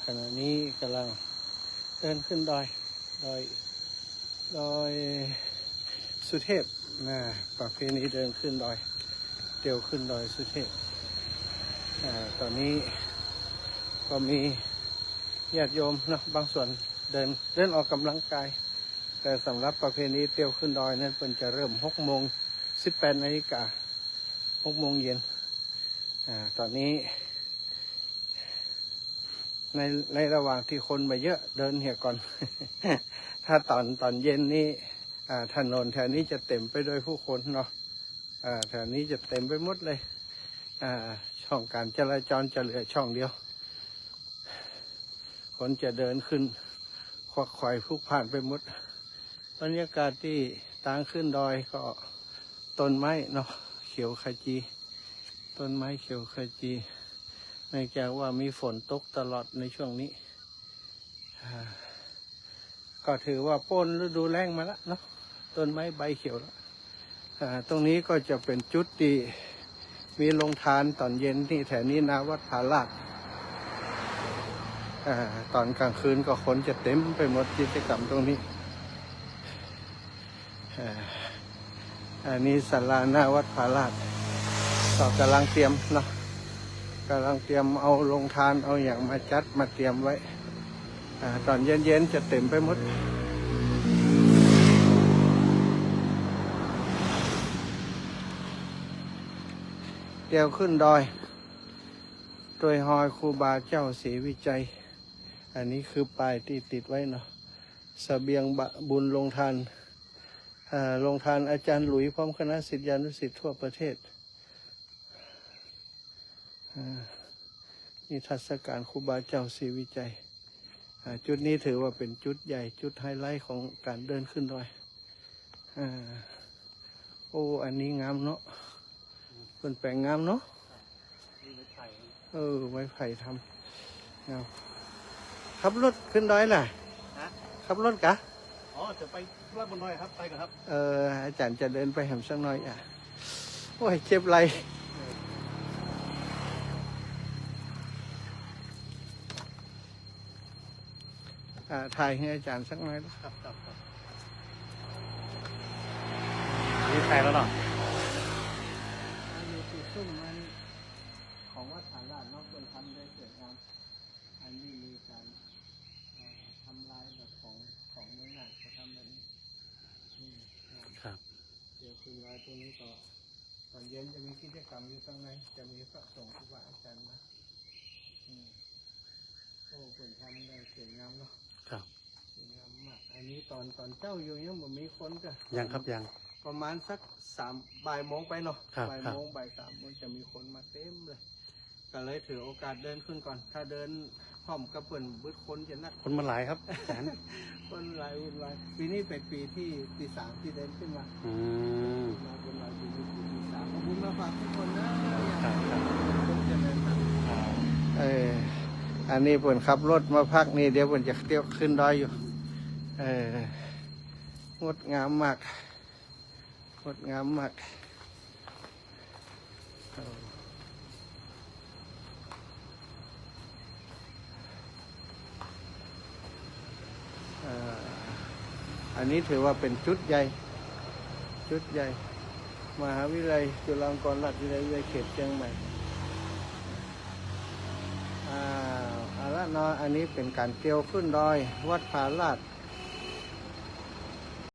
ขณะนี้กำลังเดินขึ้นดอยสุเทพประเพณีเดินขึ้นดอยเตียวขึ้นดอยสุเทพตอนนี้ก็มีญาติโยมเนาะบางส่วนเดินออกกำลังกายแต่สำหรับประเพณีเตียวขึ้นดอยนั้นเป็นจะเริ่ม6:18 นาฬิกา6 โมงเย็นตอนนี้ในระหว่างที่คนมาเยอะเดินเหี่ยก่อน ถ้าตอนเย็นนี้ถนนแถวนี้จะเต็มไปด้วยผู้คนเนาะแถวนี้จะเต็มไปหมดเลยช่องการจราจรจะเหลือช่องเดียวคนจะเดินขึ้นควักไขว่พลุกผ่านไปหมดบรรยากาศที่ต่างขึ้นดอยก็ต้นไม้เนาะเขียวขจีต้นไม้เขียวขจีเนื่องจากว่ามีฝนตกตลอดในช่วงนี้ก็ถือว่าพ้นฤดูแล้งมาแล้วเนาะต้นไม้ใบเขียวแล้วตรงนี้ก็จะเป็นจุดที่มีโรงทานตอนเย็นที่แถวนี้นาวัดผาลาดตอนกลางคืนก็คนจะเต็มไปหมดกิจกรรมตรงนี้อันนี้ศาลาหน้าวัดผาลาดก็กำลังเตรียมเนาะกำลังเตรียมเอาโรงทานเอาอย่างมาจัดมาเตรียมไว้ตอนเย็นๆจะเต็มไปหมดเดี๋ยวขึ้นดอยโดยหอยครูบาเจ้าศรีวิจัยอันนี้คือป้ายที่ติดไว้เนาะเสบียงบุญโรงทานโรงทานอาจารย์หลุยพร้อมคณะศิษยานุศิษย์ทั่วประเทศนิทรรศการครูบาเจ้าศรีวิจัยจุดนี้ถือว่าเป็นจุดใหญ่จุดไฮไลท์ของการเดินขึ้นดอยโอ้อันนี้งามเนาะเป็นแปลงงามเนาะไม้ไผ่ทำงามขับรถขึ้นดอยแหละขับรถกะจะไปลาดบนดอยครับไปกันครับอาจารย์จะเดินไปแหมสักหน่อยโอ้ยเจ็บไหล่ถ่ายให้อาจารย์สักหน่อยครับนี่ใครแล้วเนาะมีสีส้มมันของวัดผาลาดนอกต้นทำได้สวยงามอันนี้มีการทำลายแบบของเมืองหนักจะทำแบบนี้ครับเดี๋ยวคุณไว้ตรงนี้ก็ตอนเย็นจะมีกิจกรรมอยู่ข้างในจะมีพระสงฆ์ครูบาอาจารย์มาโอ้คนทำได้สวยงามเนาะครับสวยงามมากอันนี้ตอนเจ้าอยู่ยังบ่มีคนจ้ะยังครับยังประมาณสักบ่ายโมงไปเนาะบ่ายโมงบ่าย3 โมงจะมีคนมาเต็มเลยก็เลยถือโอกาสเดินขึ้นก่อนถ้าเดินพร้อมกับเพื่อนบึ้ดคนจะนักคนมาหลายครับคนหลายปีนี้เป็นปีที่ที่ 3ที่เดินขึ้นมามาเป็นหลายปีนี้ปีที่ 3ขอบคุณมาฝากทุกคนนะคนจะเดินทางอันนี้เพื่อนขับรถมาพักนี่เดี๋ยวเพื่อนจะเที่ยวขึ้นดอยอยู่งดงามมากงดงามมากอันนี้ถือว่าเป็นจุดใหญ่มหาวิทยาลัยจุฬาลงกรณราชวิทยาลัยเขตเชียงใหม่อันนี้เป็นการเกี่ยวขึ้นดอยวัดผาลาด